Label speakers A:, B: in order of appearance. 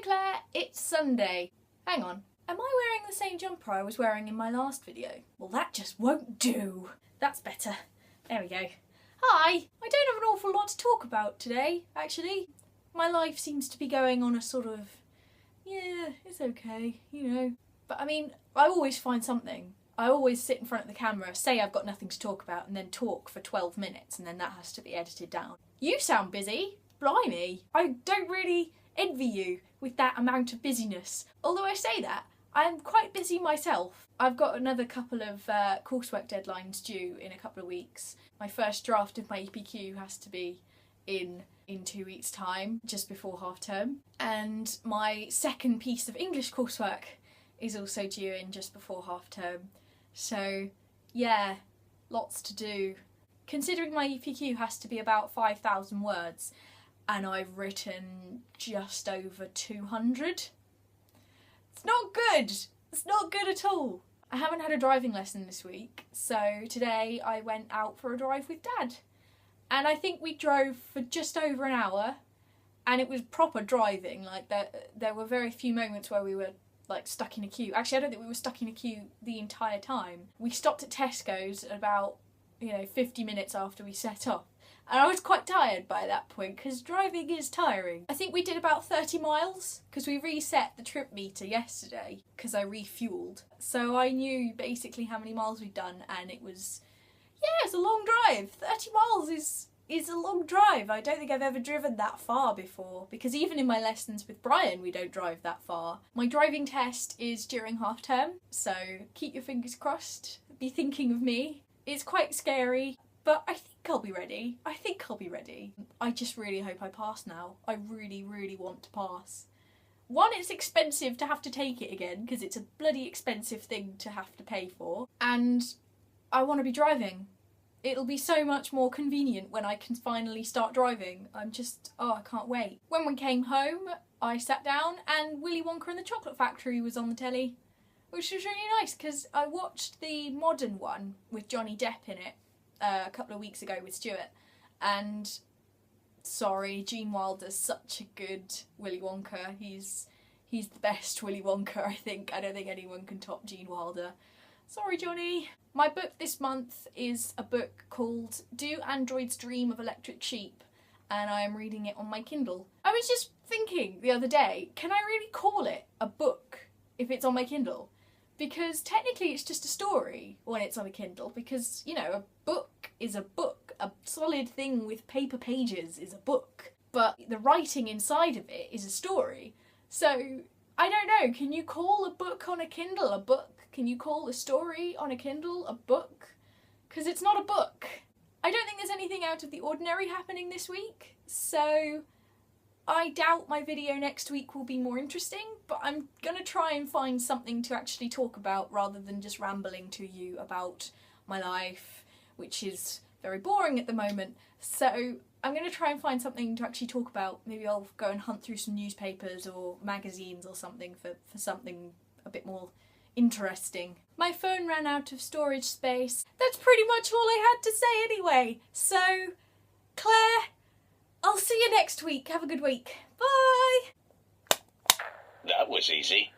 A: Claire, it's Sunday. Hang on, am I wearing the same jumper I was wearing in my last video? Well, that just won't do. That's better. There we go. Hi! I don't have an awful lot to talk about today, actually. My life seems to be going on a sort of, yeah, it's okay, you know. But I mean, I always find something. I always sit in front of the camera, say I've got nothing to talk about, and then talk for 12 minutes, and then that has to be edited down. You sound busy. Blimey. I don't really envy you with that amount of busyness. Although I say that, I'm quite busy myself. I've got another couple of coursework deadlines due in a couple of weeks. My first draft of my EPQ has to be in 2 weeks' time, just before half term. And my second piece of English coursework is also due in just before half term. So yeah, lots to do. Considering my EPQ has to be about 5,000 words and I've written just over 200. It's not good. It's not good at all. I haven't had a driving lesson this week, so today I went out for a drive with Dad. And I think we drove for just over an hour, and it was proper driving. Like there were very few moments where we were like stuck in a queue. Actually, I don't think we were stuck in a queue the entire time. We stopped at Tesco's at about 50 minutes after we set off. And I was quite tired by that point, because driving is tiring. I think we did about 30 miles, because we reset the trip meter yesterday, because I refueled. So I knew basically how many miles we'd done, and it was, yeah, it's a long drive. 30 miles is a long drive. I don't think I've ever driven that far before, because even in my lessons with Brian, we don't drive that far. My driving test is during half term, so keep your fingers crossed. Be thinking of me. It's quite scary, but I think I'll be ready. I just really hope I pass now. I really, really want to pass. One, it's expensive to have to take it again, because it's a bloody expensive thing to have to pay for. And I want to be driving. It'll be so much more convenient when I can finally start driving. I can't wait. When we came home, I sat down and Willy Wonka and the Chocolate Factory was on the telly, which was really nice, because I watched the modern one with Johnny Depp in it a couple of weeks ago with Stuart, and sorry, Gene Wilder's such a good Willy Wonka. He's the best Willy Wonka, I think. I don't think anyone can top Gene Wilder. Sorry, Johnny. My book this month is a book called Do Androids Dream of Electric Sheep, and I am reading it on my Kindle. I was just thinking the other day, can I really call it a book if it's on my Kindle? Because technically it's just a story when it's on a Kindle, because, a book is a book. A solid thing with paper pages is a book. But the writing inside of it is a story. So, I don't know, can you call a book on a Kindle a book? Can you call a story on a Kindle a book? Because it's not a book. I don't think there's anything out of the ordinary happening this week, so I doubt my video next week will be more interesting, but I'm gonna try and find something to actually talk about rather than just rambling to you about my life, which is very boring at the moment. So I'm gonna try and find something to actually talk about. Maybe I'll go and hunt through some newspapers or magazines or something for something a bit more interesting. My phone ran out of storage space. That's pretty much all I had to say anyway. So, Claire, I'll see you next week. Have a good week. Bye!
B: That was easy.